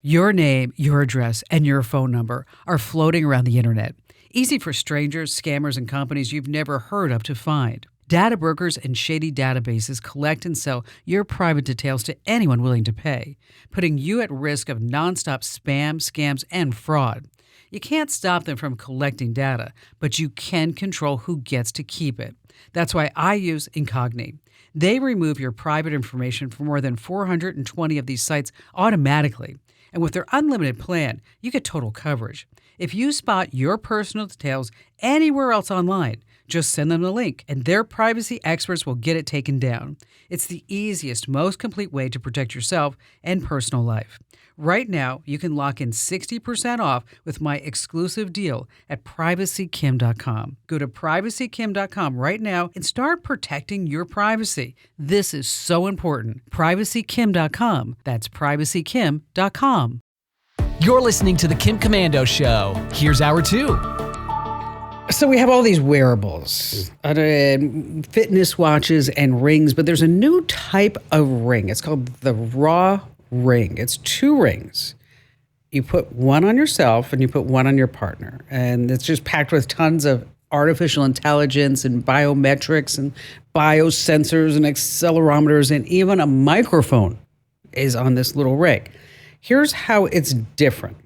Your name, your address, and your phone number are floating around the internet. Easy for strangers, scammers, and companies you've never heard of to find. Data brokers and shady databases collect and sell your private details to anyone willing to pay, putting you at risk of nonstop spam, scams, and fraud. You can't stop them from collecting data, but you can control who gets to keep it. That's why I use Incogni. They remove your private information from more than 420 of these sites automatically. And with their unlimited plan, you get total coverage. If you spot your personal details anywhere else online, just send them the link, and their privacy experts will get it taken down. It's the easiest, most complete way to protect yourself and personal life. Right now, you can lock in 60% off with my exclusive deal at privacykim.com. Go to privacykim.com right now and start protecting your privacy. This is so important. Privacykim.com. That's privacykim.com. You're listening to The Kim Komando Show. Here's hour two. So we have all these wearables, fitness watches and rings, but there's a new type of ring. It's called the Raw Ring. It's 2 rings. You put one on yourself and you put one on your partner. And it's just packed with tons of artificial intelligence and biometrics and biosensors and accelerometers, and even a microphone is on this little ring. Here's how it's different.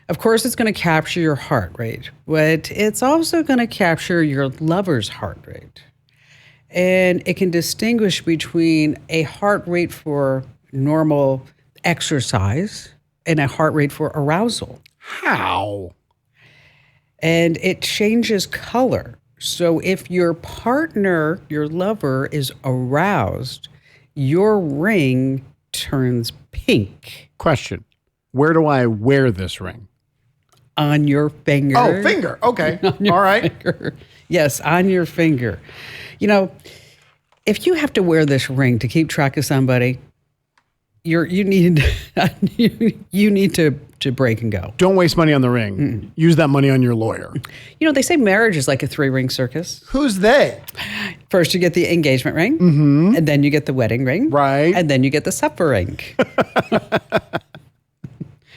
Of course, it's going to capture your heart rate, but it's also going to capture your lover's heart rate. And it can distinguish between a heart rate for normal exercise and a heart rate for arousal. How? And it changes color. So if your partner, your lover, is aroused, your ring turns pink. Question. Where do I wear this ring? On your finger. Oh, finger. Okay. All right. Finger. Yes, on your finger. You know, if you have to wear this ring to keep track of somebody, you need to break and go. Don't waste money on the ring. Use that money on your lawyer. You know, they say marriage is like a 3-ring circus. Who's they? First, you get the engagement ring, and then you get the wedding ring, Right. and then you get the supper ring.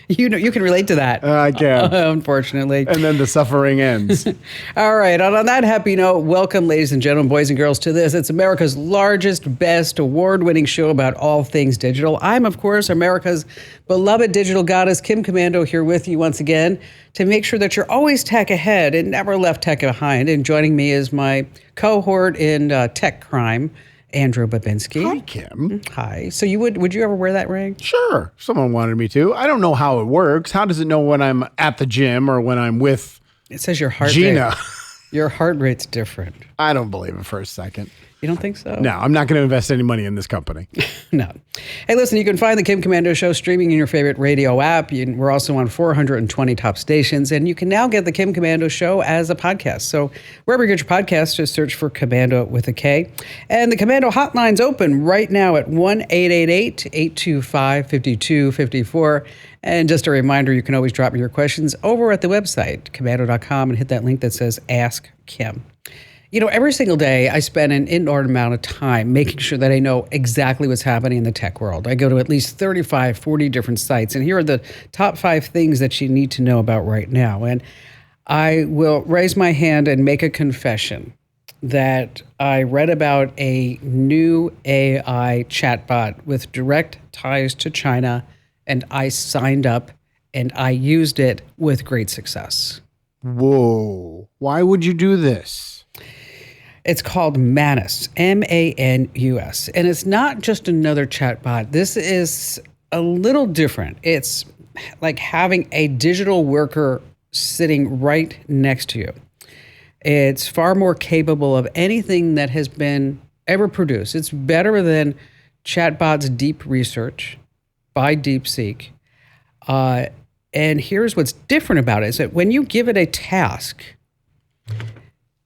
You know, you can relate to that. I can. Unfortunately. And then the suffering ends. All right. On that happy note, welcome, ladies and gentlemen, boys and girls, to this. It's America's largest, best, award-winning show about all things digital. I'm, of course, America's beloved digital goddess, Kim Komando, here with you once again to make sure that you're always tech ahead and never left tech behind. And joining me is my cohort in tech crime, Andrew Babinski. Hi, Kim. Hi. So would you ever wear that ring? Sure. Someone wanted me to. I don't know how it works. How does it know when I'm at the gym or when I'm with It says your heart Gina? rate. Your heart rate's different. I don't believe it for a second. You don't think so? No, I'm not going to invest any money in this company. No. Hey, listen, you can find the Kim Komando Show streaming in your favorite radio app. We're also on 420 top stations, and you can now get the Kim Komando Show as a podcast. So wherever you get your podcast, just search for Komando with a K. And the Komando hotline's open right now at 1-888-825-5254. And just a reminder, you can always drop me your questions over at the website, komando.com, and hit that link that says Ask Kim. You know, every single day I spend an inordinate amount of time making sure that I know exactly what's happening in the tech world. I go to at least 35, 40 different sites, and here are the top 5 things that you need to know about right now. And I will raise my hand and make a confession that I read about a new AI chatbot with direct ties to China, and I signed up and I used it with great success. Whoa. Why would you do this? It's called Manus, M-A-N-U-S. And it's not just another chatbot. This is a little different. It's like having a digital worker sitting right next to you. It's far more capable of anything that has been ever produced. It's better than chatbot's deep research by DeepSeek. And here's what's different about it is that when you give it a task,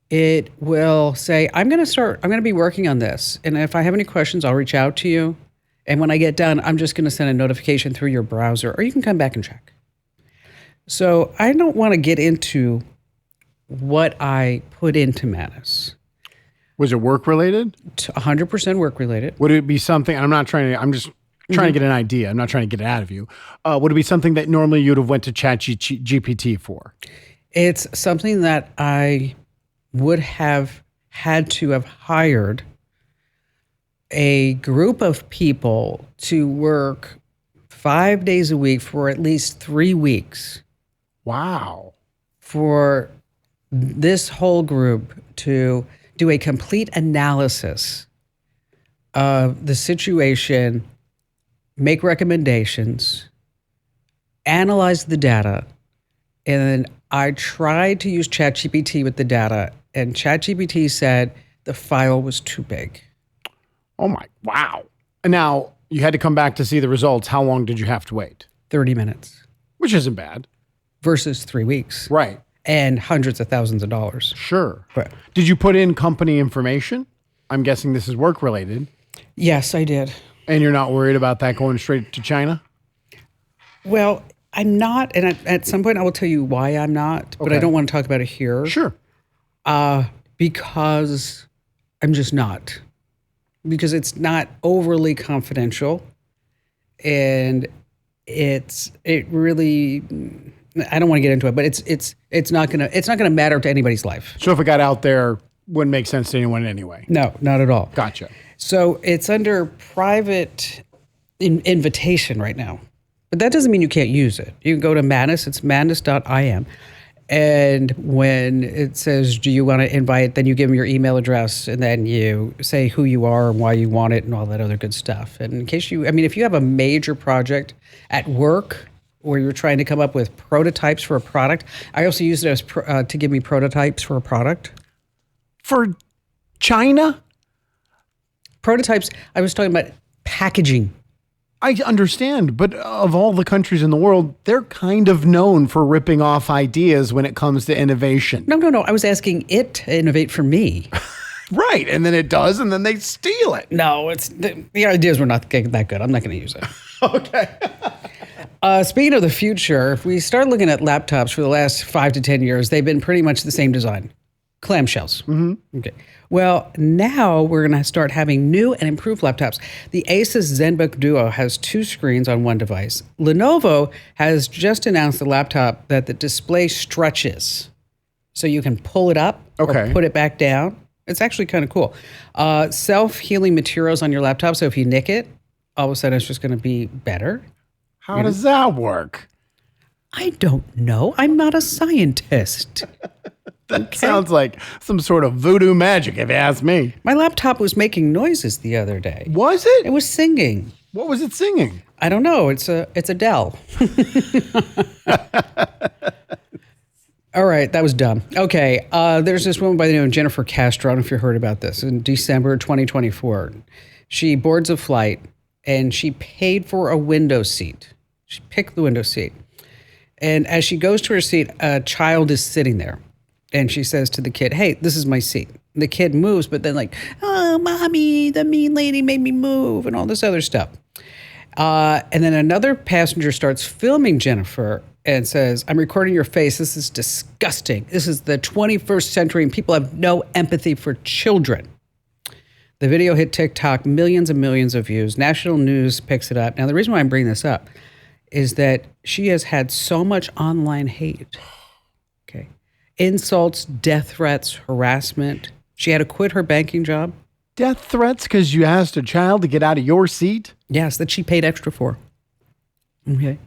it will say, I'm going to be working on this. And if I have any questions, I'll reach out to you. And when I get done, I'm just going to send a notification through your browser, or you can come back and check. So I don't want to get into what I put into Manus. Was it work related? 100% work related. Would it be something, I'm not trying to, I'm just trying to get an idea. I'm not trying to get it out of you. Would it be something that normally you'd have went to ChatGPT for? It's something that I would have had to have hired a group of people to work 5 days a week for at least 3 weeks. Wow. For this whole group to do a complete analysis of the situation, make recommendations, analyze the data, and then I tried to use ChatGPT with the data, and ChatGPT said the file was too big. Oh my, wow. And now you had to come back to see the results. How long did you have to wait? 30 minutes. Which isn't bad. Versus 3 weeks. Right. And hundreds of thousands of dollars. Sure. But, did you put in company information? I'm guessing this is work related. Yes, I did. And you're not worried about that going straight to China? Well, I'm not. And at some point I will tell you why I'm not, but I don't want to talk about it here. Sure. Because I'm just not. Because it's not overly confidential, and it really, I don't want to get into it, but it's not gonna matter to anybody's life. So if it got out there, wouldn't make sense to anyone anyway. No, not at all. Gotcha. So it's under private invitation right now, but that doesn't mean you can't use it. You can go to Manus. It's manus.im. And when it says, do you want to invite, then you give them your email address, and then you say who you are and why you want it and all that other good stuff. And in case if you have a major project at work where you're trying to come up with prototypes for a product, I also use it as to give me prototypes for a product. For China? Prototypes, I was talking about packaging. I understand, but of all the countries in the world, they're kind of known for ripping off ideas when it comes to innovation. No. I was asking it to innovate for me. Right, and then it does, and then they steal it. No, the ideas were not that good. I'm not going to use it. Okay. Speaking of the future, if we start looking at laptops for the last 5 to 10 years, they've been pretty much the same design. Clamshells. Mm-hmm. Okay. Well, now we're going to start having new and improved laptops. The Asus ZenBook Duo has 2 screens on one device. Lenovo has just announced the laptop that the display stretches, so you can pull it up or put it back down. It's actually kind of cool. Self-healing materials on your laptop, so if you nick it, all of a sudden it's just going to be better. How does that work? I don't know. I'm not a scientist. That sounds like some sort of voodoo magic, if you ask me. My laptop was making noises the other day. Was it? It was singing. What was it singing? I don't know. It's Adele. All right, that was dumb. Okay, there's this woman by the name of Jennifer Castro. I don't know if you heard about this. In December 2024, she boards a flight, and she paid for a window seat. She picked the window seat. And as she goes to her seat, a child is sitting there. And she says to the kid, hey, this is my seat. And the kid moves, but then oh, mommy, the mean lady made me move and all this other stuff. And then another passenger starts filming Jennifer and says, I'm recording your face. This is disgusting. This is the 21st century and people have no empathy for children. The video hit TikTok, millions and millions of views. National news picks it up. Now, the reason why I'm bringing this up is that she has had so much online hate. Okay. Insults, death threats, harassment. She had to quit her banking job. Death threats because you asked a child to get out of your seat? Yes, that she paid extra for. Okay.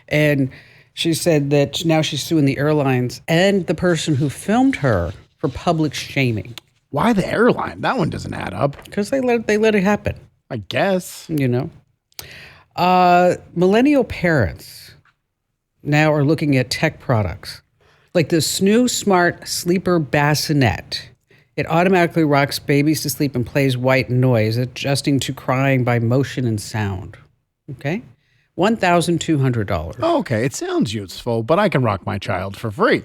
And she said that now she's suing the airlines and the person who filmed her for public shaming. Why the airline? That one doesn't add up. Because they let it happen. I guess. You know. Millennial parents now are looking at tech products. Like the Snoo Smart Sleeper Bassinet. It automatically rocks babies to sleep and plays white noise, adjusting to crying by motion and sound. Okay? $1,200. Okay, it sounds useful, but I can rock my child for free.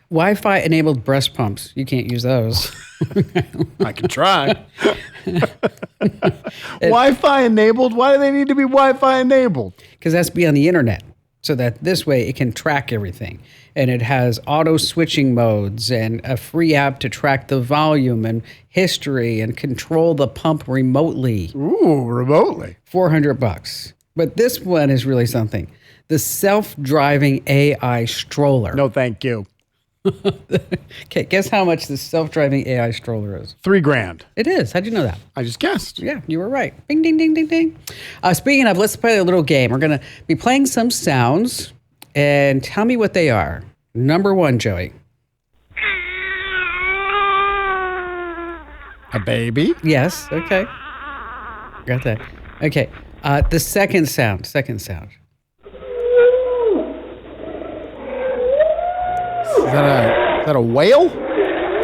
Wi-Fi enabled breast pumps. You can't use those. I can try. Wi-Fi enabled? Why do they need to be Wi-Fi enabled? Because that's be on the internet. So that this way it can track everything. And it has auto switching modes and a free app to track the volume and history and control the pump remotely. Ooh, remotely. $400. But this one is really something. The self-driving AI stroller. No, thank you. Okay, guess how much the self-driving AI stroller is? $3,000. It is. How'd you know that? I just guessed. Yeah, you were right. Bing, ding, ding, ding, ding. Speaking of, let's play a little game. We're going to be playing some sounds and tell me what they are. Number one, Joey. A baby? Yes, okay. Got that. Okay, the second sound. Is that a whale?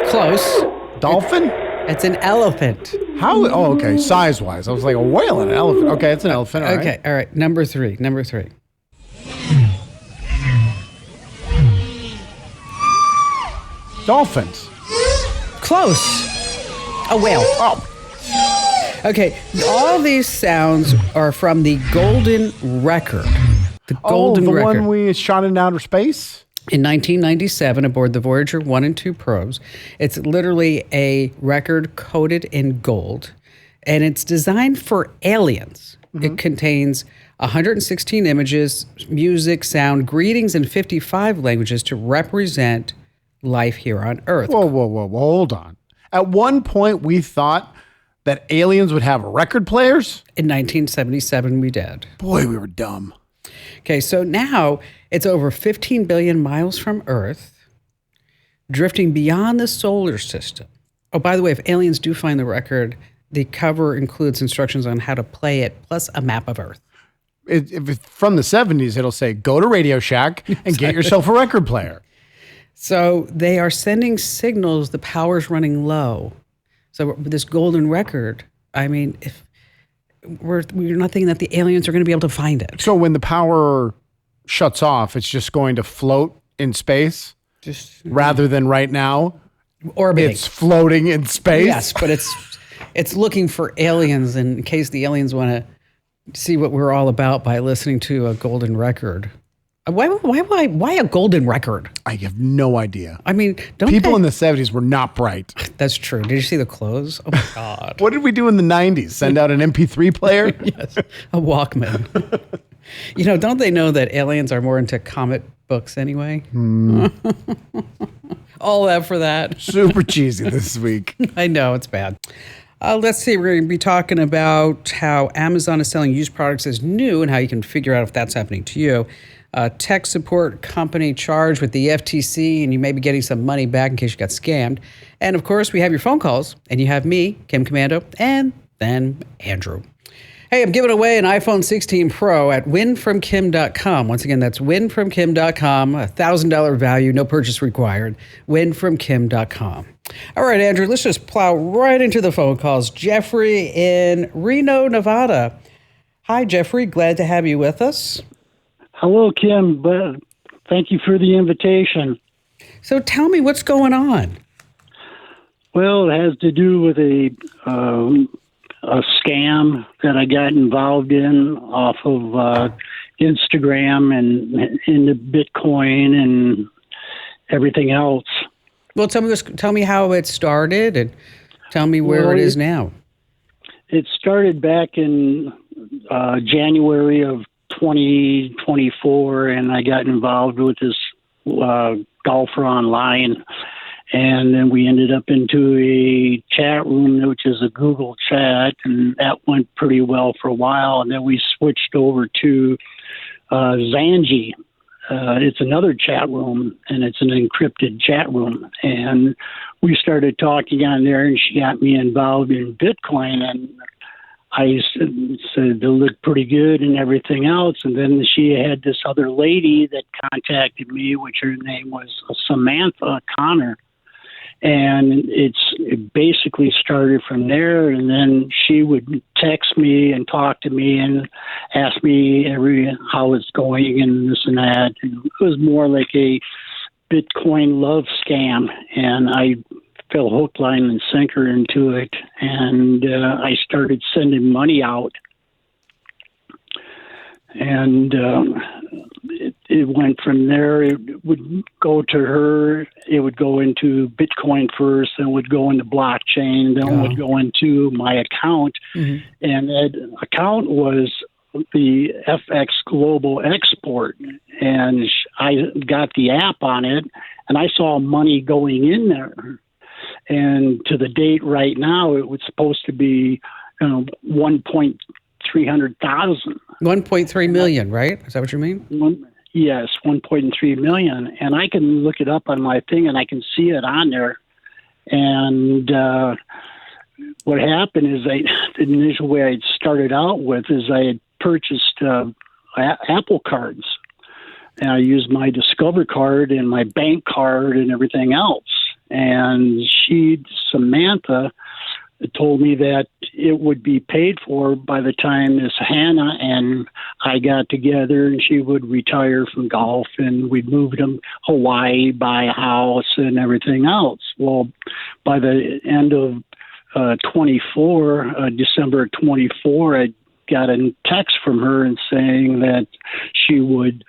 Close. Dolphin? It's an elephant. How? Oh, okay. Size-wise. I was like, a whale and an elephant. Okay, it's an elephant. All Okay, right. all right. Number three. Dolphins. Close. A whale. Oh, Okay, all these sounds are from the Golden Record. The Golden the Record. one we shot in outer space? In 1997, aboard the Voyager 1 and 2 probes, it's literally a record coated in gold, and it's designed for aliens. It contains 116 images, music, sound, greetings in 55 languages to represent life here on Earth. Whoa. Hold on. At one point, we thought that aliens would have record players? In 1977, we did. Boy, we were dumb. Okay, so now it's over 15 billion miles from Earth, drifting beyond the solar system. Oh, by the way, if aliens do find the record, the cover includes instructions on how to play it, plus a map of Earth. If it's from the 70s, it'll say, go to Radio Shack and get yourself a record player. So they are sending signals the power's running low. So this golden record, I mean, if we're not thinking that the aliens are going to be able to find it. So when the power shuts off, it's just going to float in space Just rather than right now. orbiting. It's floating in space. Yes, but it's looking for aliens in case the aliens want to see what we're all about by listening to a golden record. Why a golden record? I have no idea. I mean, don't People in the 70s were not bright. That's true. Did you see the clothes? Oh my God. What did we do in the 90s? Send out an MP3 player? Yes, a Walkman. Don't they know that aliens are more into comic books anyway? All that for that. Super cheesy this week. I know, it's bad. Let's see, we're going to be talking about how Amazon is selling used products as new and how you can figure out if that's happening to you. Tech support company charged with the FTC, and you may be getting some money back in case you got scammed. And of course, we have your phone calls, and you have me, Kim Commando, and then Andrew. Hey, I'm giving away an iPhone 16 Pro at winfromkim.com. Once again, that's winfromkim.com, $1,000 value, no purchase required, winfromkim.com. All right, Andrew, let's just plow right into the phone calls. Jeffrey in Reno, Nevada. Hi, Jeffrey. Glad to have you with us. Hello, Kim. But thank you for the invitation. So tell me what's going on. Well, it has to do with a scam that I got involved in off of Instagram and into Bitcoin and everything else. Well, tell me how it started and tell me where it is now. It started back in January of 2024, and I got involved with this golfer online, and then we ended up into a chat room, which is a Google chat, and that went pretty well for a while, and then we switched over to Zanji. It's another chat room, and it's an encrypted chat room, and we started talking on there, and she got me involved in Bitcoin, and I said they looked pretty good and everything else. And then she had this other lady that contacted me, which her name was Samantha Connor. And it basically started from there. And then she would text me and talk to me and ask me how it's going and this and that. And it was more like a Bitcoin love scam. And I fell hook, line, and sinker into it, and I started sending money out, and it went from there. would go to her. It would go into Bitcoin first, then would go into blockchain, then would go into my account. And that account was the FX Global Export. And I got the app on it, and I saw money going in there. And to the date right now, it was supposed to be 1,300,000. 1.3 million, right? Is that what you mean? Yes, 1.3 million. And I can look it up on my thing, and I can see it on there. And what happened is the initial way I started out with is I had purchased Apple cards. And I used my Discover card and my bank card and everything else. And Samantha, told me that it would be paid for by the time Miss Hannah and I got together, and she would retire from golf, and we'd move to Hawaii, buy a house, and everything else. Well, by the end of December 24, I got a text from her and saying that she would.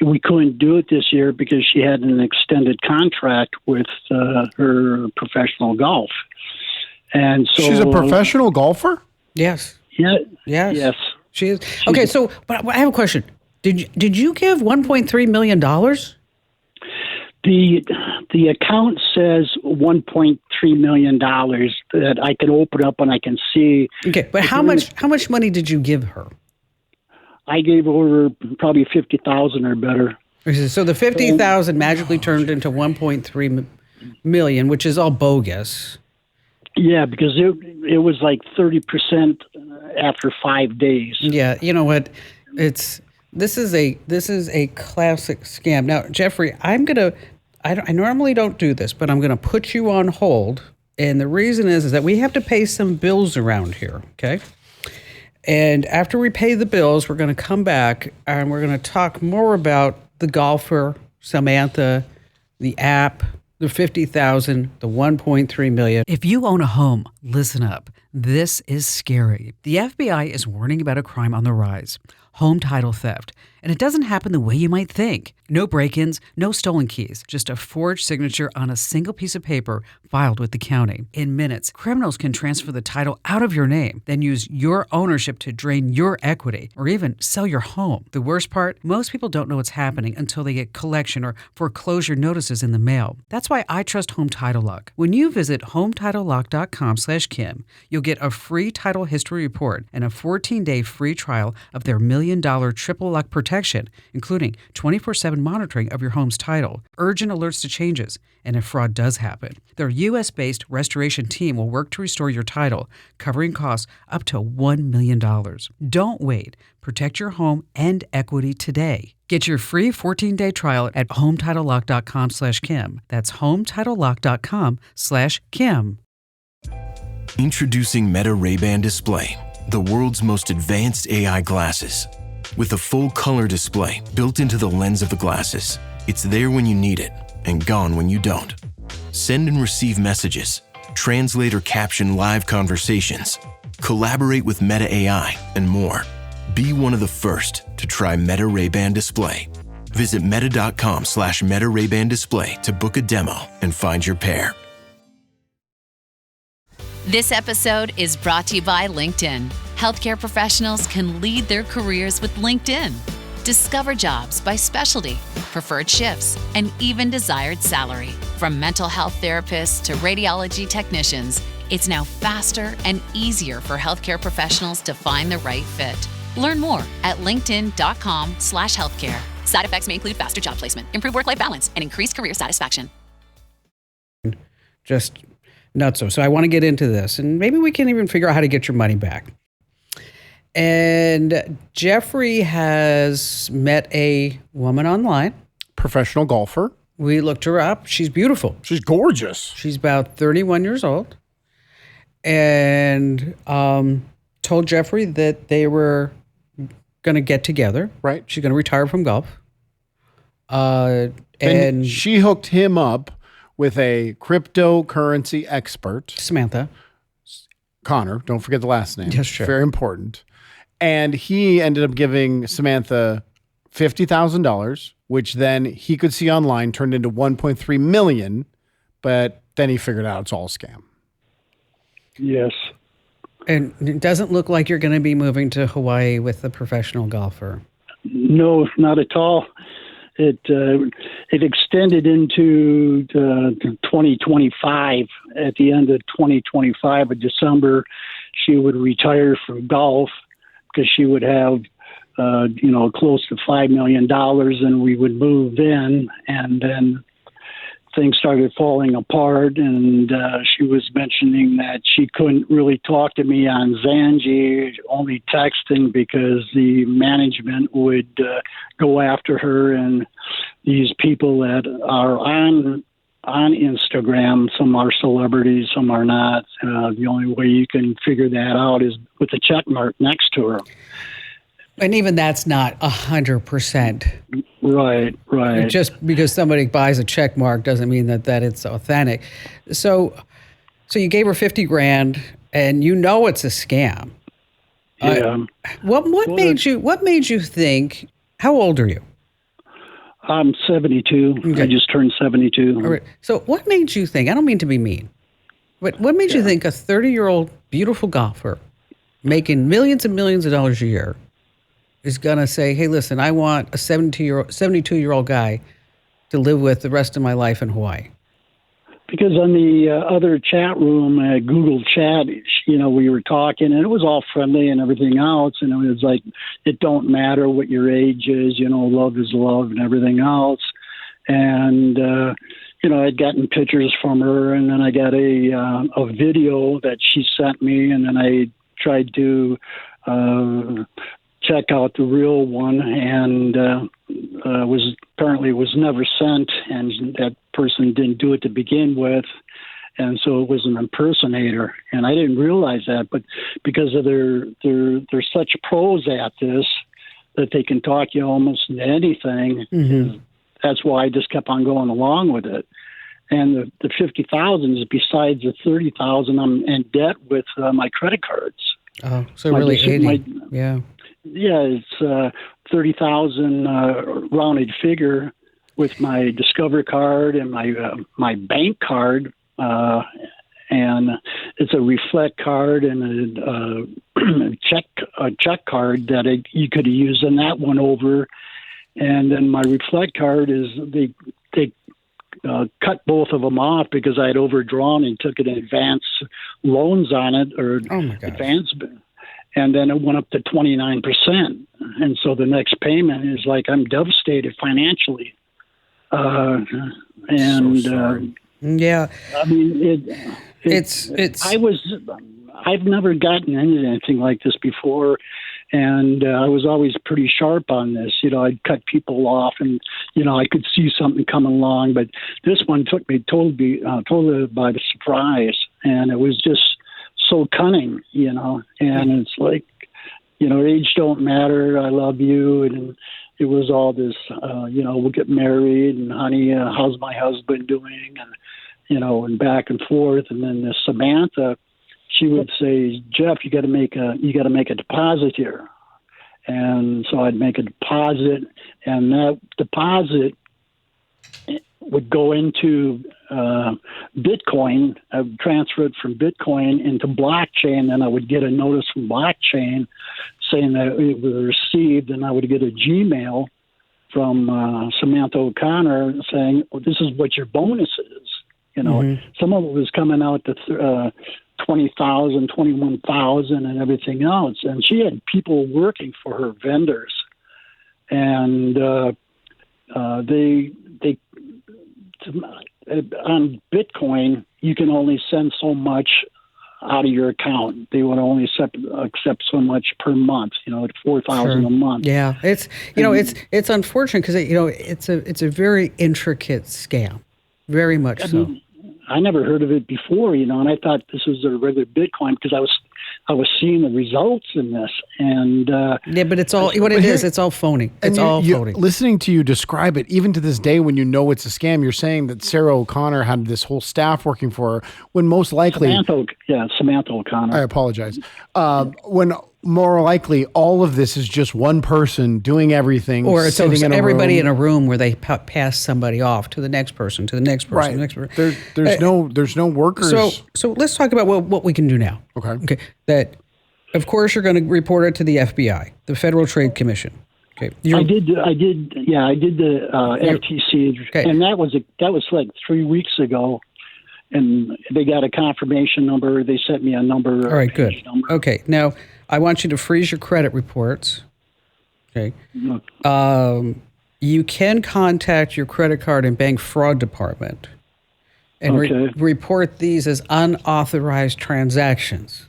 We couldn't do it this year because she had an extended contract with her professional golf. And so she's a professional golfer? Yes. Yeah. Yes. She is. Okay, so but I have a question. Did you give $1.3 million? The account says $1.3 million that I can open up and I can see. Okay, but how much money did you give her? I gave her probably 50,000 or better. So the 50,000 magically turned into 1.3 million, which is all bogus. Yeah, because it was like 30% after 5 days. Yeah, you know what? This is a classic scam. Now, Jeffrey, I normally don't do this, but I'm gonna put you on hold, and the reason is that we have to pay some bills around here. Okay. And after we pay the bills, we're going to come back and we're going to talk more about the golfer, Samantha, the app, the 50,000, the 1.3 million. If you own a home, listen up. This is scary. The FBI is warning about a crime on the rise, home title theft. And it doesn't happen the way you might think. No break-ins, no stolen keys, just a forged signature on a single piece of paper filed with the county. In minutes, criminals can transfer the title out of your name, then use your ownership to drain your equity or even sell your home. The worst part, most people don't know what's happening until they get collection or foreclosure notices in the mail. That's why I trust Home Title Lock. When you visit HometitleLock.com/Kim, you'll get a free title history report and a 14-day free trial of their $1 million triple lock protection, including 24/7 monitoring of your home's title, urgent alerts to changes, and if fraud does happen. Their U.S.-based restoration team will work to restore your title, covering costs up to $1 million. Don't wait. Protect your home and equity today. Get your free 14-day trial at HometitleLock.com/Kim. That's HometitleLock.com/Kim. Introducing Meta Ray-Ban Display, the world's most advanced AI glasses. With a full color display built into the lens of the glasses, it's there when you need it and gone when you don't. Send and receive messages, translate or caption live conversations, collaborate with Meta AI, and more. Be one of the first to try Meta Ray-Ban Display. Visit meta.com/Meta Ray-Ban Display to book a demo and find your pair. This episode is brought to you by LinkedIn. Healthcare professionals can lead their careers with LinkedIn. Discover jobs by specialty, preferred shifts, and even desired salary. From mental health therapists to radiology technicians, it's now faster and easier for healthcare professionals to find the right fit. Learn more at linkedin.com/healthcare. Side effects may include faster job placement, improved work-life balance, and increased career satisfaction. Just nuts. So I want to get into this, and maybe we can even figure out how to get your money back. And Jeffrey has met a woman online. Professional golfer. We looked her up. She's beautiful. She's gorgeous. She's about 31 years old. And told Jeffrey that they were going to get together. Right. She's going to retire from golf. And she hooked him up with a cryptocurrency expert. Samantha. Connor. Don't forget the last name. Yes, sure. Very important. And he ended up giving Samantha $50,000, which then he could see online turned into 1.3 million, but then he figured out it's all a scam. Yes. And it doesn't look like you're going to be moving to Hawaii with a professional golfer. No, not at all. It extended into 2025. At the end of 2025 of December, she would retire from golf because she would have, close to $5 million, and we would move in, and then things started falling apart, and she was mentioning that she couldn't really talk to me on Zanji, only texting, because the management would go after her, and these people that are on Instagram, some are celebrities, some are not. The only way you can figure that out is with a check mark next to her. And even that's not 100%. Right. Just because somebody buys a check mark doesn't mean that it's authentic. So you gave her $50,000, and you know it's a scam. Yeah. What made you think? How old are you? I'm 72. Okay. I just turned 72. All right. So what made you think? I don't mean to be mean, but what made you think a 30-year-old beautiful golfer making millions and millions of dollars a year is going to say, hey, listen, I want a 72-year-old guy to live with the rest of my life in Hawaii? Because on the other chat room, Google Chat, we were talking, and it was all friendly and everything else. And it was like, it don't matter what your age is, love is love and everything else. And, I'd gotten pictures from her, and then I got a video that she sent me, and then I tried to check out the real one, and was never sent, and that person didn't do it to begin with, and so it was an impersonator, and I didn't realize that, but because of they're such pros at this that they can talk you almost into anything. Mm-hmm. That's why I just kept on going along with it. And the 50,000 is besides the 30,000 I'm in debt with my credit cards. Oh, so really 80. Yeah. Yeah, it's 30,000 rounded figure with my Discover card and my bank card, and it's a Reflect card and a check card that you could have used in that one over, and then my Reflect card is they cut both of them off because I had overdrawn and took an advance loans on it or advance. And then it went up to 29%. And so the next payment is like, I'm devastated financially. Yeah. I mean, I've never gotten into anything like this before. And I was always pretty sharp on this. I'd cut people off, and I could see something coming along. But this one took me totally by the surprise, and it was just so cunning, and it's like, age don't matter. I love you, and it was all this, we'll get married, and honey, how's my husband doing, and and back and forth, and then this Samantha. She would say, Jeff, you got to make a deposit here. And so I'd make a deposit, and that deposit would go into Bitcoin. I would transfer it from Bitcoin into blockchain, and I would get a notice from blockchain saying that it was received, and I would get a Gmail from Samantha O'Connor saying, well, this is what your bonus is. Some of it was coming out to 20,000, 21,000, and everything else. And she had people working for her, vendors, and they on Bitcoin you can only send so much out of your account. They would only accept so much per month. At 4,000 a month. Yeah, it's it's unfortunate because it's a very intricate scam, very much so. I never heard of it before, and I thought this was a regular Bitcoin because I was seeing the results in this, and yeah, but it's all what it is. It's all phony. It's all phony. Listening to you describe it, even to this day, when you know it's a scam, you're saying that Sarah O'Connor had this whole staff working for her, when most likely Samantha O'Connor. I apologize. When more likely all of this is just one person doing everything, Or it's sitting in a everybody room. in a room where they pass somebody off to the next person, to the next person, Right. to the next person. There's no workers. So let's talk about what we can do now. Okay. That, of course, you're going to report it to the FBI, the Federal Trade Commission. Okay. I did the FTC, Okay. and that was like 3 weeks ago, and they got a confirmation number. They sent me a number. All right, good. Okay, now I want you to freeze your credit reports. Okay. You can contact your credit card and bank fraud department and report these as unauthorized transactions.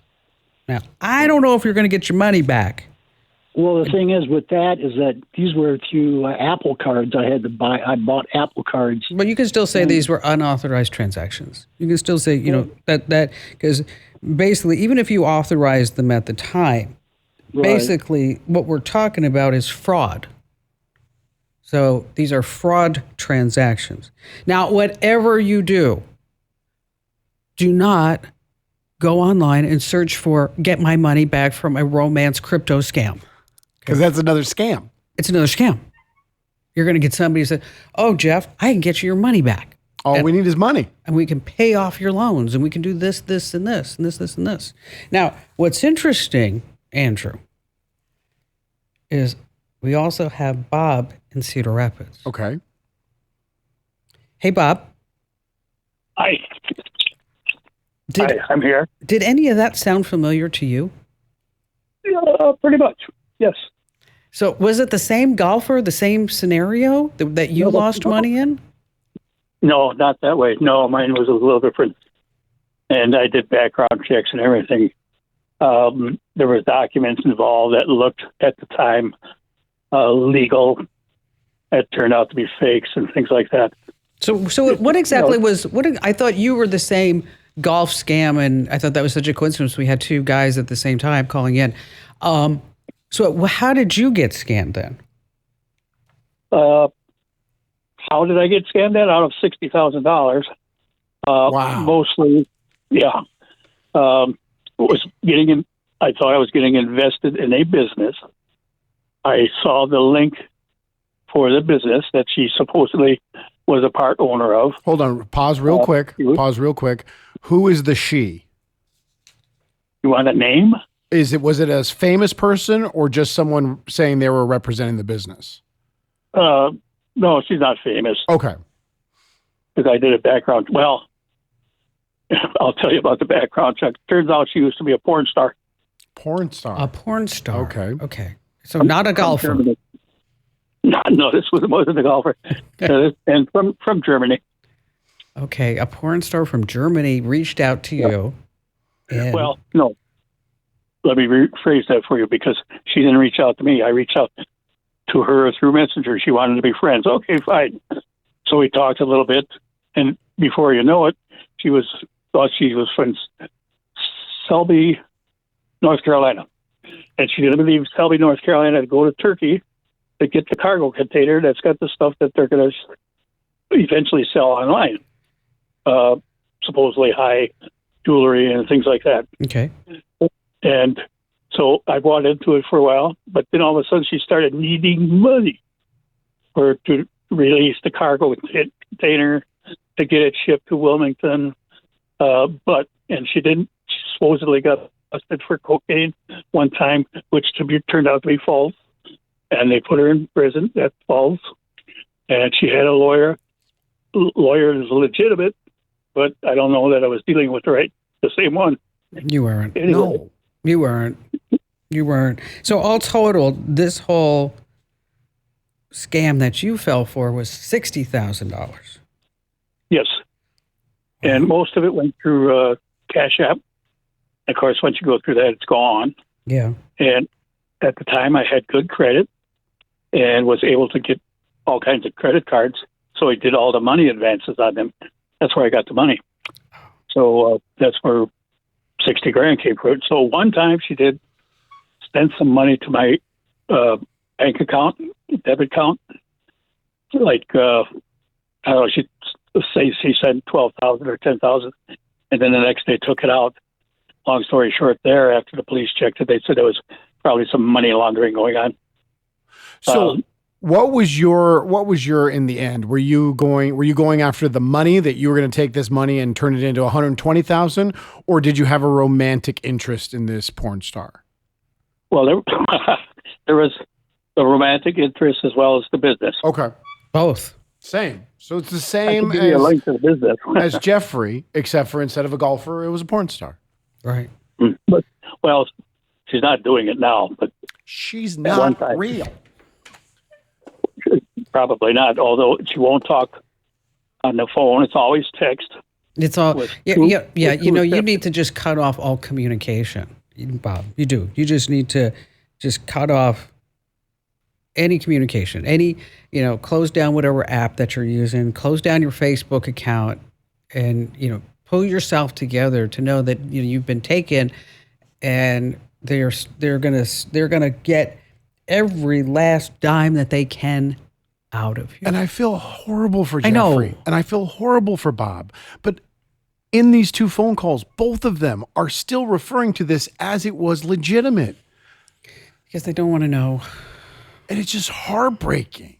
Now, I don't know if you're going to get your money back. Well, the thing is with that is that these were through Apple cards I had to buy. I bought Apple cards. But you can still say these were unauthorized transactions. You can still say, that because basically, even if you authorized them at the time, basically what we're talking about is fraud. So these are fraud transactions. Now, whatever you do not go online and search for get my money back from a romance crypto scam. Because that's another scam. It's another scam. You're going to get somebody who says, oh, Jeff, I can get you your money back. All we need is money. And we can pay off your loans, and we can do this, this, and this, and this, this, and this. Now, what's interesting, Andrew, is we also have Bob in Cedar Rapids. Okay. Hey, Bob. Hi. Hi, I'm here. Did any of that sound familiar to you? Pretty much, yes. So was it the same golfer, the same scenario that you lost money in? No, not that way. No, mine was a little different. And I did background checks and everything. There was documents involved that looked at the time legal. It turned out to be fakes and things like that. So what exactly I thought you were the same golf scam, and I thought that was such a coincidence. We had two guys at the same time calling in. So how did you get scammed then? How did I get scammed at? Out of $60,000. Wow. Mostly, yeah. I thought I was getting invested in a business. I saw the link for the business that she supposedly was a part owner of. Hold on. Pause real quick. Who is the she? You want a name? Was it a famous person or just someone saying they were representing the business? No, she's not famous. Okay. Because I did a background. Well, I'll tell you about the background check. Turns out she used to be a porn star. Porn star. A porn star. Okay. Okay. So not a golfer. No, this wasn't a golfer. And from Germany. Okay. A porn star from Germany reached out to you. And Well, no. Let me rephrase that for you, because she didn't reach out to me. I reached out to her through Messenger. She wanted to be friends. Okay, fine. So we talked a little bit, and before you know it, thought she was from Selby, North Carolina. And she didn't leave Selby, North Carolina to go to Turkey to get the cargo container that's got the stuff that they're going to eventually sell online. Supposedly high jewelry and things like that. Okay. And so I bought into it for a while, but then all of a sudden she started needing money to release the cargo container to get it shipped to Wilmington. And she didn't. She supposedly got busted for cocaine one time, which turned out to be false. And they put her in prison. That's false. And she had a lawyer. Lawyer is legitimate, but I don't know that I was dealing with the same one. You weren't. Anyway. No. You weren't. So all total, this whole scam that you fell for was $60,000. Yes. And most of it went through Cash App. Of course, once you go through that, it's gone. Yeah. And at the time, I had good credit and was able to get all kinds of credit cards. So I did all the money advances on them. That's where I got the money. So that's where $60,000 came from. So one time she did spend some money to my bank account, debit account. Like, I don't know, she sent $12,000 or $10,000, and then the next day took it out. long story short, there, after the police checked it, they said there was probably some money laundering going on. So what was your in the end? Were you going after the money, that you were going to take this money and turn it into 120,000, or did you have a romantic interest in this porn star? Well, there was the romantic interest as well as the business. Okay. Both. Same. So it's the I same can give you a link to the business. as Jeffrey, except for instead of a golfer, it was a porn star. Right. But, well, she's not doing it now, but She's At one not time. real. probably not, although she won't talk on the phone. It's always text. It's all, With yeah. two- You with two know, you steps. need to just cut off all communication, Bob. You do. You just need to just cut off any communication, close down whatever app that you're using, close down your Facebook account, and, pull yourself together to know that you've been taken, and they're gonna get every last dime that they can out of you. And I feel horrible for Jeffrey. I know. And I feel horrible for Bob. But in these two phone calls, both of them are still referring to this as it was legitimate. Because they don't want to know. And it's just heartbreaking.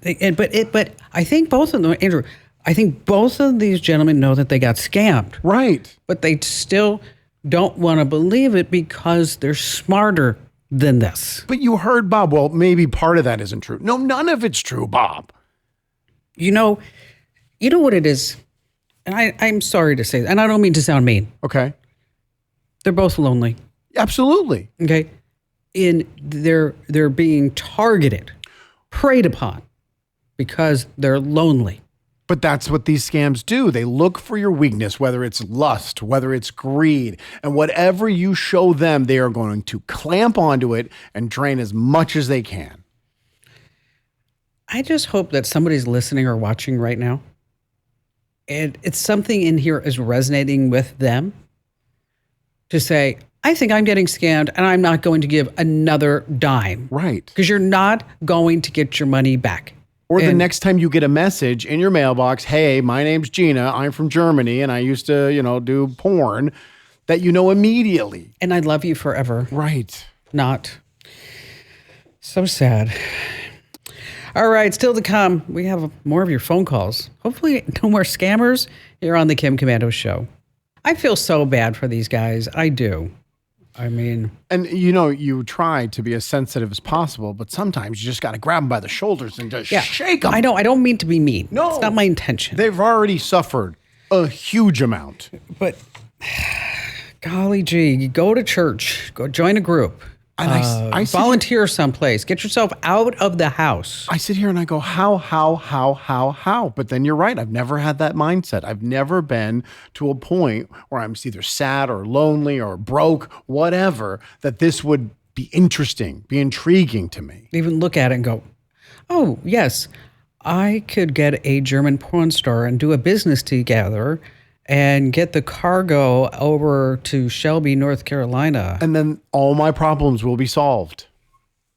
But I think both of them, Andrew, I think both of these gentlemen know that they got scammed, Right. but they still don't want to believe it because they're smarter than this. But you heard Bob. Well, maybe part of that isn't true. No, none of it's true, Bob. You know what it is? And I'm sorry to say, and I don't mean to sound mean. Okay. They're both lonely. Absolutely. Okay. They're being targeted, preyed upon because they're lonely. But that's what these scams do. They look for your weakness, whether it's lust, whether it's greed, and whatever you show them, they are going to clamp onto it and drain as much as they can. I just hope that somebody's listening or watching right now, and it's something in here is resonating with them to say, I think I'm getting scammed and I'm not going to give another dime. Right. Because you're not going to get your money back. Or the And- next time you get a message in your mailbox, hey, my name's Gina, I'm from Germany, and I used to, do porn, that you know immediately. And I love you forever. Right. Not. So sad. All right, still to come, we have more of your phone calls. Hopefully no more scammers here on the Kim Commando Show. I feel so bad for these guys. I do. I mean, And you try to be as sensitive as possible, but sometimes you just got to grab them by the shoulders and just shake them. I don't mean to be mean. No. It's not my intention. They've already suffered a huge amount. But golly gee, you go to church, go join a group, And I sit volunteer someplace, get yourself out of the house. I sit here and I go, how? But then you're right. I've never had that mindset. I've never been to a point where I'm either sad or lonely or broke, whatever, that this would be interesting, be intriguing to me. Even look at it and go, oh, yes, I could get a German porn star and do a business together and get the cargo over to Shelby, North Carolina. And then all my problems will be solved.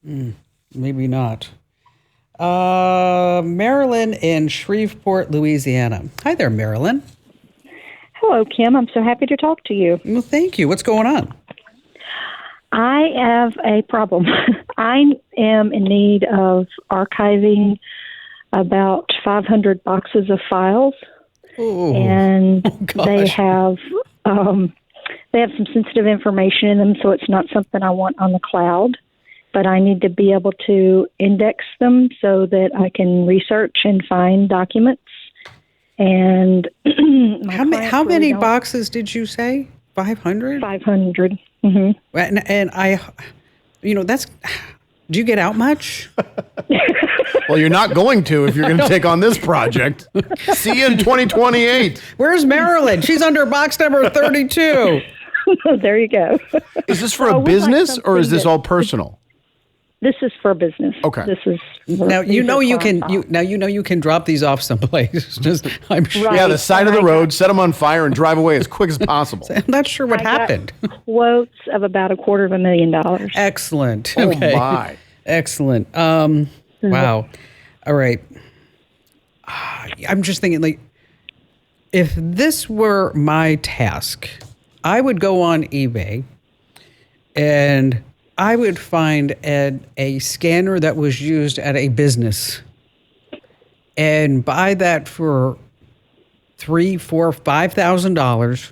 Maybe not. Marilyn in Shreveport, Louisiana. Hi there, Marilyn. Hello, Kim. I'm so happy to talk to you. Well, thank you. What's going on? I have a problem. I am in need of archiving about 500 boxes of files, and they have some sensitive information in them, so it's not something I want on the cloud. But I need to be able to index them so that I can research and find documents. And How many boxes did you say? 500? 500. Mm-hmm. And I, that's. Do you get out much? Well, you're not going to if you're going to take on this project. See you in 2028. Where's Marilyn? She's under box number 32. There you go. Is this for Well, a we'd like business or is something this that- all personal? This is for business. Okay. This is Now these are you client can files. you can drop these off someplace. Just I'm sure. Right. Yeah, the side of the and I road, set them on fire and drive away as quick as possible. I'm not sure what I got happened. Quotes of about $250,000. Excellent. Oh, Okay. my. Excellent. Wow. All right. I'm just thinking, like, if this were my task, I would go on eBay and I would find a scanner that was used at a business and buy that for $3,000, $4,000, $5,000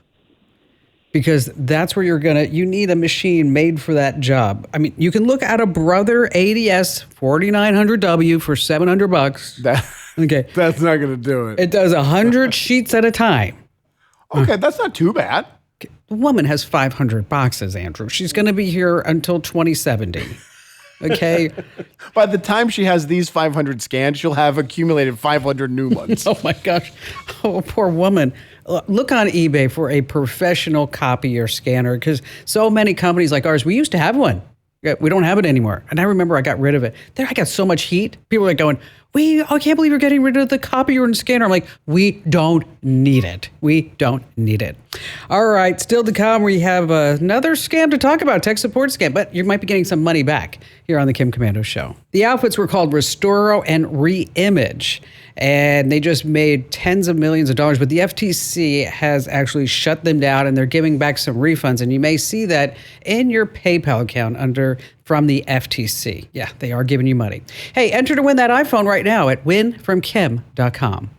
because that's where you need a machine made for that job. I mean, you can look at a Brother ADS 4900W for $700. Okay. That's not going to do it. It does 100 sheets at a time. Okay, that's not too bad. The woman has 500 boxes, Andrew. She's going to be here until 2070. Okay. By the time she has these 500 scanned, she'll have accumulated 500 new ones. Oh my gosh. Oh, poor woman. Look on eBay for a professional copier scanner because so many companies like ours, we used to have one. We don't have it anymore. And I remember I got rid of it. Then I got so much heat. People were like going, I can't believe you're getting rid of the copier and scanner. I'm like, we don't need it. We don't need it. All right. Still to come, we have another scam to talk about, tech support scam, but you might be getting some money back here on the Kim Komando Show. The outfits were called Restoro and Reimage, and they just made tens of millions of dollars, but the FTC has actually shut them down and they're giving back some refunds. And you may see that in your PayPal account from the FTC. Yeah, they are giving you money. Hey, enter to win that iPhone right now at winfromkim.com.